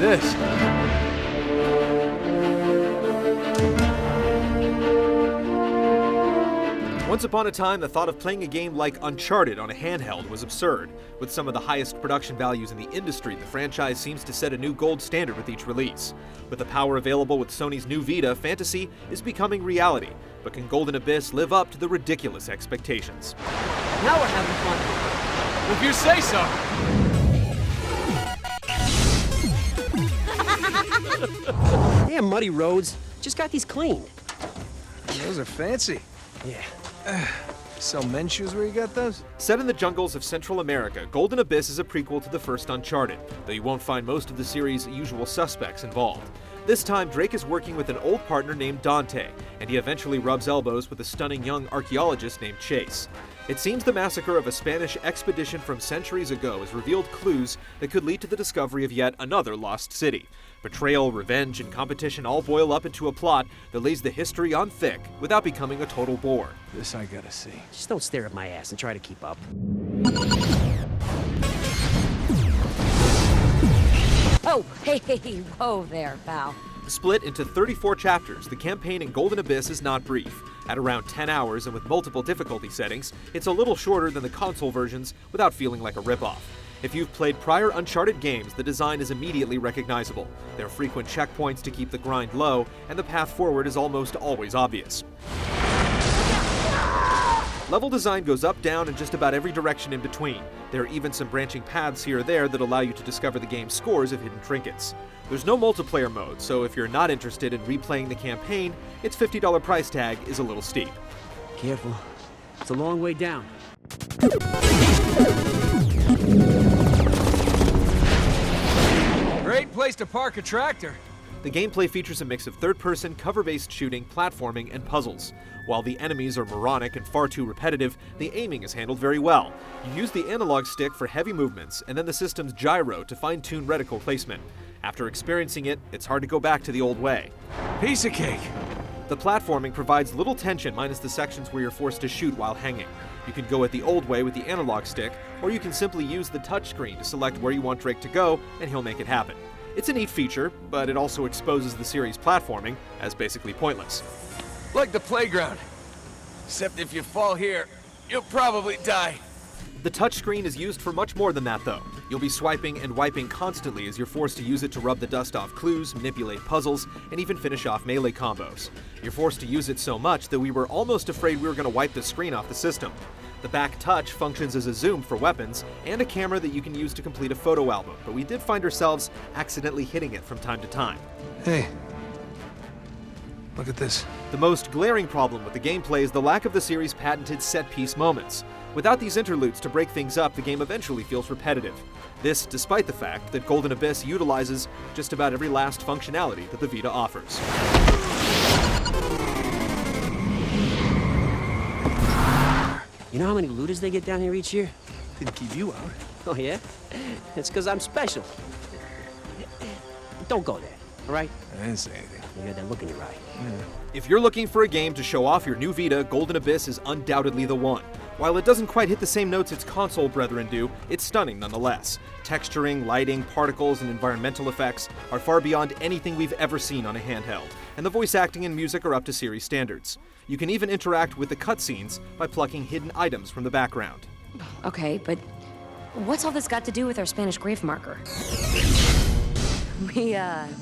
this? Once upon a time, the thought of playing a game like Uncharted on a handheld was absurd. With some of the highest production values in the industry, the franchise seems to set a new gold standard with each release. With the power available with Sony's new Vita, fantasy is becoming reality. But can Golden Abyss live up to the ridiculous expectations? Now we're having fun. If you say so. Damn muddy roads. Just got these cleaned. Those are fancy. Yeah. Sell men's shoes where you got those? Set in the jungles of Central America, Golden Abyss is a prequel to the first Uncharted, though you won't find most of the series' usual suspects involved. This time, Drake is working with an old partner named Dante, and he eventually rubs elbows with a stunning young archaeologist named Chase. It seems the massacre of a Spanish expedition from centuries ago has revealed clues that could lead to the discovery of yet another lost city. Betrayal, revenge, and competition all boil up into a plot that lays the history on thick without becoming a total bore. This I gotta see. Just don't stare at my ass and try to keep up. Oh, hey, whoa there, pal. Split into 34 chapters, the campaign in Golden Abyss is not brief. At around 10 hours and with multiple difficulty settings, it's a little shorter than the console versions without feeling like a ripoff. If you've played prior Uncharted games, the design is immediately recognizable. There are frequent checkpoints to keep the grind low, and the path forward is almost always obvious. Level design goes up, down, and just about every direction in between. There are even some branching paths here or there that allow you to discover the game's scores of hidden trinkets. There's no multiplayer mode, so if you're not interested in replaying the campaign, its $50 price tag is a little steep. Careful. It's a long way down. Great place to park a tractor. The gameplay features a mix of third-person, cover-based shooting, platforming, and puzzles. While the enemies are moronic and far too repetitive, the aiming is handled very well. You use the analog stick for heavy movements, and then the system's gyro to fine-tune reticle placement. After experiencing it, it's hard to go back to the old way. Piece of cake. The platforming provides little tension minus the sections where you're forced to shoot while hanging. You can go it the old way with the analog stick, or you can simply use the touchscreen to select where you want Drake to go, and he'll make it happen. It's a neat feature, but it also exposes the series' platforming as basically pointless. Like the playground. Except if you fall here, you'll probably die. The touchscreen is used for much more than that, though. You'll be swiping and wiping constantly as you're forced to use it to rub the dust off clues, manipulate puzzles, and even finish off melee combos. You're forced to use it so much that we were almost afraid we were going to wipe the screen off the system. The back touch functions as a zoom for weapons and a camera that you can use to complete a photo album, but we did find ourselves accidentally hitting it from time to time. Hey. Look at this. The most glaring problem with the gameplay is the lack of the series' patented set-piece moments. Without these interludes to break things up, the game eventually feels repetitive. This despite the fact that Golden Abyss utilizes just about every last functionality that the Vita offers. You know how many looters they get down here each year? Didn't keep you out. Oh, yeah? It's because I'm special. Don't go there, all right? I didn't say anything. You got that look in your eye. If you're looking for a game to show off your new Vita, Golden Abyss is undoubtedly the one. While it doesn't quite hit the same notes its console brethren do, it's stunning nonetheless. Texturing, lighting, particles, and environmental effects are far beyond anything we've ever seen on a handheld, and the voice acting and music are up to series standards. You can even interact with the cutscenes by plucking hidden items from the background. Okay, but what's all this got to do with our Spanish grave marker? We,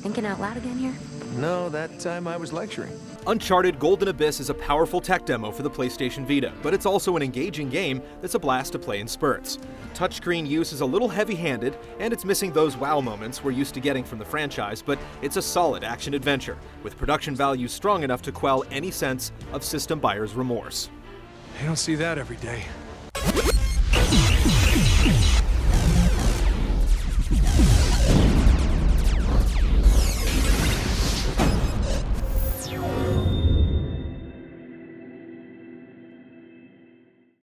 thinking out loud again here? No, that time I was lecturing. Uncharted Golden Abyss is a powerful tech demo for the PlayStation Vita, but it's also an engaging game that's a blast to play in spurts. Touchscreen use is a little heavy-handed, and it's missing those wow moments we're used to getting from the franchise, but it's a solid action-adventure, with production values strong enough to quell any sense of system buyer's remorse. You don't see that every day.